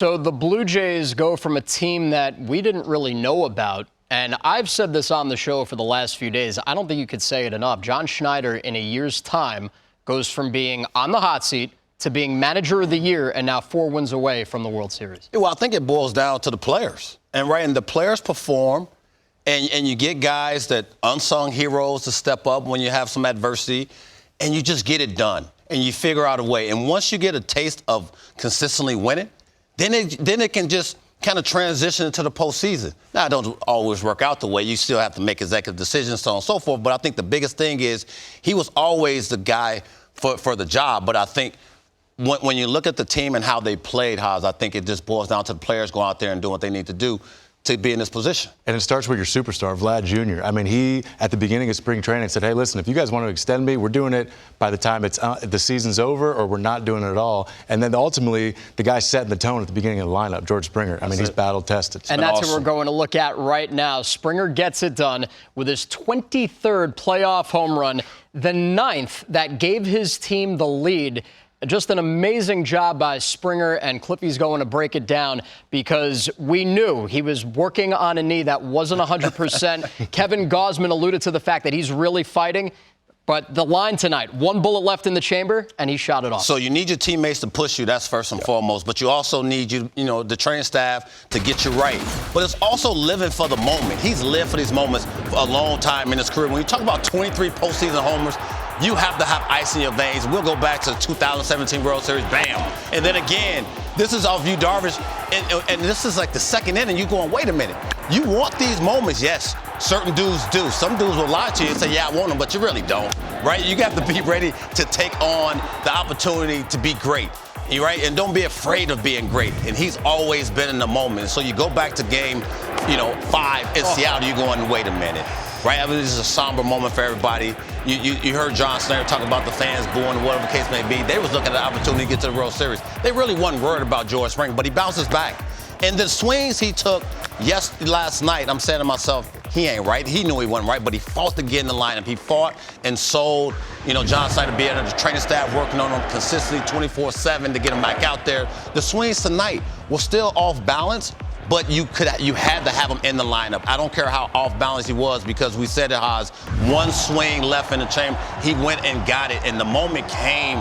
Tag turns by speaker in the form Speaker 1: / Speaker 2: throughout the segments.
Speaker 1: So the Blue Jays go from a team that we didn't really know about, and I've said this on the show for the last few days. I don't think you could say it enough. John Schneider, in a year's time, goes from being on the hot seat to being manager of the year and now 4 wins away from the World Series.
Speaker 2: Well, I think it boils down to the players. And the players perform, and you get guys that unsung heroes to step up when you have some adversity, and you just get it done, and you figure out a way. And once you get a taste of consistently winning, then it can just kind of transition into the postseason. Now, it don't always work out the way. You still have to make executive decisions, so on and so forth. But I think the biggest thing is he was always the guy for the job. But I think when you look at the team and how they played, Haas, I think it just boils down to the players going out there and doing what they need to do to be in this position.
Speaker 3: And it starts with your superstar, Vlad Jr. I mean, he, at the beginning of spring training, said, hey, listen, if you guys want to extend me, we're doing it by the time the season's over, or we're not doing it at all. And then ultimately, the guy setting the tone at the beginning of the lineup, George Springer. I mean, he's battle-tested.
Speaker 1: And that's what we're going to look at right now. Springer gets it done with his 23rd playoff home run, the 9th that gave his team the lead. Just an amazing job by Springer, and Cliffy's going to break it down because we knew he was working on a knee that wasn't 100%. Kevin Gausman alluded to the fact that he's really fighting. But the line tonight, 1 bullet left in the chamber, and he shot it off.
Speaker 2: So you need your teammates to push you, that's first and foremost. But you also need the training staff to get you right. But it's also living for the moment. He's lived for these moments for a long time in his career. When you talk about 23 postseason homers, you have to have ice in your veins. We'll go back to the 2017 World Series, bam. And then again, this is off Yu Darvish, and this is like the second inning. You're going, wait a minute. You want these moments, yes. Certain dudes do. Some dudes will lie to you and say, yeah, I want them, but you really don't, right? You got to be ready to take on the opportunity to be great, right? And don't be afraid of being great. And he's always been in the moment. So you go back to game, 5 in Seattle, you're going, wait a minute. Right? I mean, this is a somber moment for everybody. You heard John Schneider talk about the fans booing, whatever the case may be. They was looking at the opportunity to get to the World Series. They really wasn't worried about George Springer, but he bounces back. And the swings he took last night, I'm saying to myself, he ain't right. He knew he wasn't right, but he fought to get in the lineup. He fought and sold, John Schneider being under the training staff, working on him consistently 24/7 to get him back out there. The swings tonight were still off balance, but you had to have him in the lineup. I don't care how off balance he was, because we said it has 1 swing left in the chamber. He went and got it, and the moment came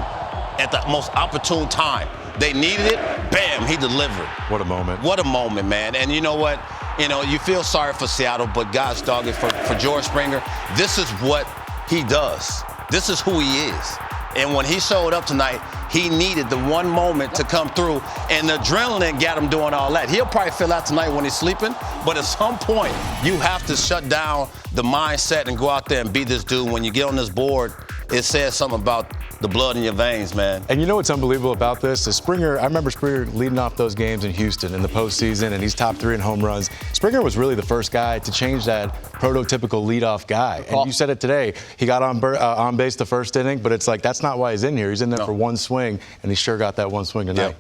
Speaker 2: at the most opportune time. They needed it, bam, he delivered.
Speaker 3: What a moment.
Speaker 2: What a moment, man. And you know what? You feel sorry for Seattle, but gosh dog it, for George Springer, this is what he does. This is who he is. And when he showed up tonight, he needed the one moment to come through, and the adrenaline got him doing all that. He'll probably feel out tonight when he's sleeping, but at some point, you have to shut down the mindset and go out there and be this dude. When you get on this board, it says something about the blood in your veins, man.
Speaker 3: And you know what's unbelievable about this is Springer. I remember Springer leading off those games in Houston in the postseason, and he's top 3 in home runs. Springer was really the first guy to change that prototypical leadoff guy. And you said it today. He got on base the first inning, but it's like that's not why he's in here. He's in there for 1 swing, and he sure got that 1 swing tonight.
Speaker 2: Yeah.